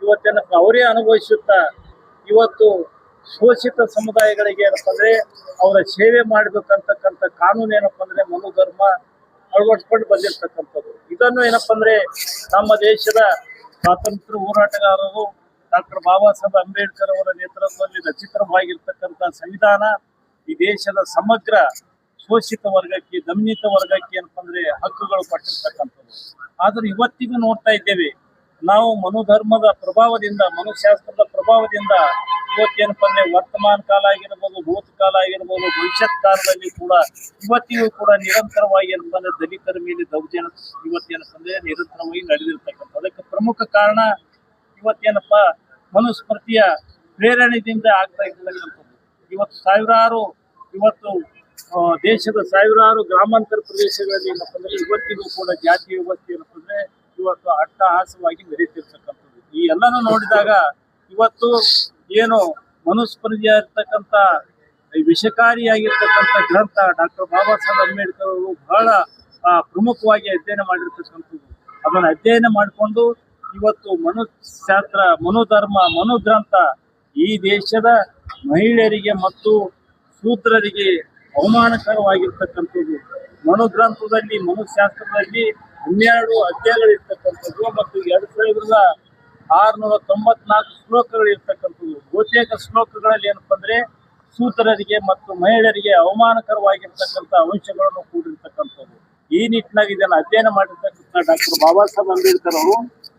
ಇವತ್ತೇನಪ್ಪ ಅವರೇ ಅನುಭವಿಸುತ್ತಾ ಇವತ್ತು ಶೋಷಿತ ಸಮುದಾಯಗಳಿಗೆ ಏನಪ್ಪ ಅಂದ್ರೆ ಅವರ ಸೇವೆ ಮಾಡಬೇಕಂತಕ್ಕಂಥ ಕಾನೂನು ಏನಪ್ಪ ಅಂದ್ರೆ ಮನುಧರ್ಮ ಅಳವಡಿಸ್ಕೊಂಡು ಬಂದಿರತಕ್ಕಂಥದ್ದು. ಇದನ್ನು ಏನಪ್ಪ ಅಂದ್ರೆ ನಮ್ಮ ದೇಶದ ಸ್ವಾತಂತ್ರ್ಯ ಹೋರಾಟಗಾರರು ಡಾಕ್ಟರ್ ಬಾಬಾ ಸಾಹೇಬ್ ಅಂಬೇಡ್ಕರ್ ಅವರ ನೇತೃತ್ವದಲ್ಲಿ ರಚಿತವಾಗಿರ್ತಕ್ಕಂಥ ಸಂವಿಧಾನ ಈ ದೇಶದ ಸಮಗ್ರ ಶೋಷಿತ ವರ್ಗಕ್ಕೆ, ದಮನಿತ ವರ್ಗಕ್ಕೆ ಏನಪ್ಪ ಅಂದ್ರೆ ಹಕ್ಕುಗಳು ಕೊಟ್ಟಿರ್ತಕ್ಕಂಥದ್ದು. ಆದ್ರೆ ಇವತ್ತಿಗೂ ನೋಡ್ತಾ ಇದ್ದೇವೆ ನಾವು ಮನುಧರ್ಮದ ಪ್ರಭಾವದಿಂದ, ಮನುಶಾಸ್ತ್ರದ ಪ್ರಭಾವದಿಂದ ಇವತ್ತೇನಪ್ಪ ಅಂದ್ರೆ ವರ್ತಮಾನ ಕಾಲ ಆಗಿರ್ಬೋದು, ಭೂತಕಾಲ ಆಗಿರ್ಬೋದು, ಭವಿಷ್ಯತ್ ಕಾಲದಲ್ಲಿ ಕೂಡ ಇವತ್ತಿಗೂ ಕೂಡ ನಿರಂತರವಾಗಿ ಏನಪ್ಪ ಅಂದ್ರೆ ದಲಿತರ ಮೇಲೆ ದೌರ್ಜನ್ಯ ಇವತ್ತೇನಪ್ಪ ಅಂದ್ರೆ ನಿರಂತರವಾಗಿ ನಡೆದಿರ್ತಕ್ಕಂಥ. ಅದಕ್ಕೆ ಪ್ರಮುಖ ಕಾರಣ ಇವತ್ತೇನಪ್ಪ ಮನುಸ್ಮೃತಿಯ ಪ್ರೇರಣೆಯಿಂದ ಆಗ್ತಾ ಇರ್ತಕ್ಕಂಥದ್ದು. ಇವತ್ತು ಸಾವಿರಾರು ದೇಶದ ಸಾವಿರಾರು ಗ್ರಾಮಾಂತರ ಪ್ರದೇಶಗಳಲ್ಲಿ ಏನಪ್ಪ ಅಂದ್ರೆ ಇವತ್ತಿಗೂ ಕೂಡ ಜಾತಿ ವ್ಯವಸ್ಥೆ ಏನಪ್ಪ ಅಂದ್ರೆ ಇವತ್ತು ಅಟ್ಟಹಾಸವಾಗಿ ಮೆರೀತಿರ್ತಕ್ಕಂಥದ್ದು. ಈ ಎಲ್ಲನೂ ನೋಡಿದಾಗ ಇವತ್ತು ಏನು ಮನುಸ್ಮೃತಿಯ ಇರ್ತಕ್ಕಂಥ ವಿಷಕಾರಿಯಾಗಿರ್ತಕ್ಕಂಥ ಗ್ರಂಥ ಡಾಕ್ಟರ್ ಬಾಬಾ ಸಾಹೇಬ್ ಅಂಬೇಡ್ಕರ್ ಅವರು ಬಹಳ ಪ್ರಮುಖವಾಗಿ ಅಧ್ಯಯನ ಮಾಡಿರ್ತಕ್ಕಂಥದ್ದು. ಅದನ್ನು ಅಧ್ಯಯನ ಮಾಡಿಕೊಂಡು ಇವತ್ತು ಮನುಶಾಸ್ತ್ರ, ಮನುಧರ್ಮ, ಮನುಗ್ರಂಥ ಈ ದೇಶದ ಮಹಿಳೆಯರಿಗೆ ಮತ್ತು ಶೂದ್ರರಿಗೆ ಅವಮಾನಕರವಾಗಿರ್ತಕ್ಕಂಥದ್ದು. ಮನುಗ್ರಂಥದಲ್ಲಿ, ಮನುಶಾಸ್ತ್ರದಲ್ಲಿ 12 ಅಧ್ಯಾಯಗಳಿರ್ತಕ್ಕಂಥದ್ದು ಮತ್ತು 2694 ಶ್ಲೋಕಗಳಿರ್ತಕ್ಕಂಥದ್ದು. ಬಹುತೇಕ ಶ್ಲೋಕಗಳಲ್ಲಿ ಏನಪ್ಪ ಅಂದ್ರೆ ಶೂದ್ರರಿಗೆ ಮತ್ತು ಮಹಿಳೆಯರಿಗೆ ಅವಮಾನಕರವಾಗಿರ್ತಕ್ಕಂಥ ಅಂಶಗಳನ್ನು ಕೂಡಿರ್ತಕ್ಕಂಥದ್ದು. ಈ ನಿಟ್ಟಿನಾಗಿ ಇದನ್ನು ಅಧ್ಯಯನ ಮಾಡಿರ್ತಕ್ಕಂಥ ಡಾಕ್ಟರ್ ಬಾಬಾ ಸಾಹೇಬ್ ಅಂಬೇಡ್ಕರ್ ಅವರು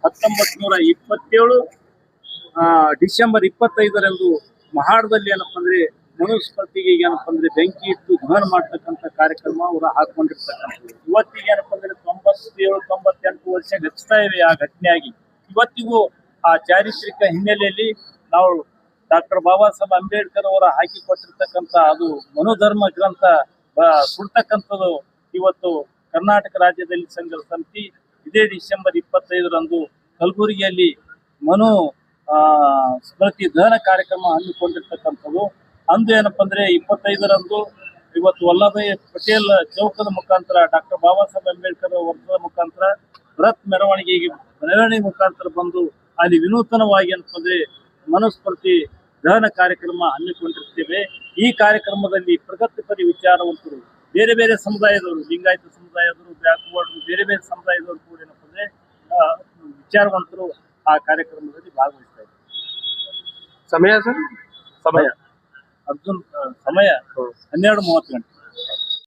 1927 ಡಿಸೆಂಬರ್ 25ರಂದು ಮಹಾಡದಲ್ಲಿ ಏನಪ್ಪ ಅಂದ್ರೆ ಮನುಸ್ಮೃತಿಗೆ ಏನಪ್ಪ ಅಂದ್ರೆ ಬೆಂಕಿ ಇಟ್ಟು ದಹನ ಮಾಡ್ತಕ್ಕಂಥ ಕಾರ್ಯಕ್ರಮ ಅವರು ಹಾಕೊಂಡಿರ್ತಕ್ಕಂಥದ್ದು. ಇವತ್ತಿಗೆ ಏನಪ್ಪ ಅಂದ್ರೆ 97-98 ವರ್ಷ ಗಚ್ತಾ ಇವೆ ಆ ಘಟನೆಯಾಗಿ. ಇವತ್ತಿಗೂ ಆ ಚಾರಿತ್ರಿಕ ಹಿನ್ನೆಲೆಯಲ್ಲಿ ನಾವು ಡಾಕ್ಟರ್ ಬಾಬಾ ಸಾಹೇಬ್ ಅಂಬೇಡ್ಕರ್ ಅವರ ಹಾಕಿಕೊಟ್ಟಿರ್ತಕ್ಕಂಥ ಅದು ಮನುಧರ್ಮ ಗ್ರಂಥ ಸುಡ್ತಕ್ಕಂಥದ್ದು ಇವತ್ತು ಕರ್ನಾಟಕ ರಾಜ್ಯದಲ್ಲಿ ಸಂಘರ್ಷ ಸಮಿತಿ ಇದೇ ಡಿಸೆಂಬರ್ 25ರಂದು ಕಲಬುರಗಿಯಲ್ಲಿ ಮನು ಸ್ಮೃತಿ ದಹನ ಕಾರ್ಯಕ್ರಮ ಹಮ್ಮಿಕೊಂಡಿರ್ತಕ್ಕಂಥದ್ದು. ಅಂದು ಏನಪ್ಪ ಅಂದ್ರೆ 25ರಂದು ಇವತ್ತು ವಲ್ಲಭಾಯ್ ಪಟೇಲ್ ಚೌಕದ ಮುಖಾಂತರ ಡಾಕ್ಟರ್ ಬಾಬಾ ಸಾಹೇಬ್ ಅಂಬೇಡ್ಕರ್ ವರ್ತದ ಮುಖಾಂತರ ಬೃಹತ್ ಮೆರವಣಿಗೆ ಮುಖಾಂತರ ಬಂದು ಅಲ್ಲಿ ವಿನೂತನವಾಗಿ ಏನಪ್ಪ ಅಂದ್ರೆ ಮನುಸ್ಮೃತಿ ದಹನ ಕಾರ್ಯಕ್ರಮ ಹಮ್ಮಿಕೊಂಡಿರ್ತೇವೆ. ಈ ಕಾರ್ಯಕ್ರಮದಲ್ಲಿ ಪ್ರಗತಿಪರಿ ವಿಚಾರವಂತರು, ಬೇರೆ ಬೇರೆ ಸಮುದಾಯದವರು, ಲಿಂಗಾಯತ ಸಮುದಾಯದವರು, ಬ್ಯಾಕ್ವರ್ಡ್ ಬೇರೆ ಬೇರೆ ಸಮುದಾಯದವರು ಕೂಡ ಏನಪ್ಪ ಅಂದ್ರೆ ವಿಚಾರವಂತರು ಆ ಕಾರ್ಯಕ್ರಮದಲ್ಲಿ ಭಾಗವಹಿಸ್ತಾ ಇದ್ದಾರೆ. ಸಮಯ ಸರ್? ಸಮಯ ಅರ್ಜುನ್, ಸಮಯ 12:30 ಗಂಟೆ.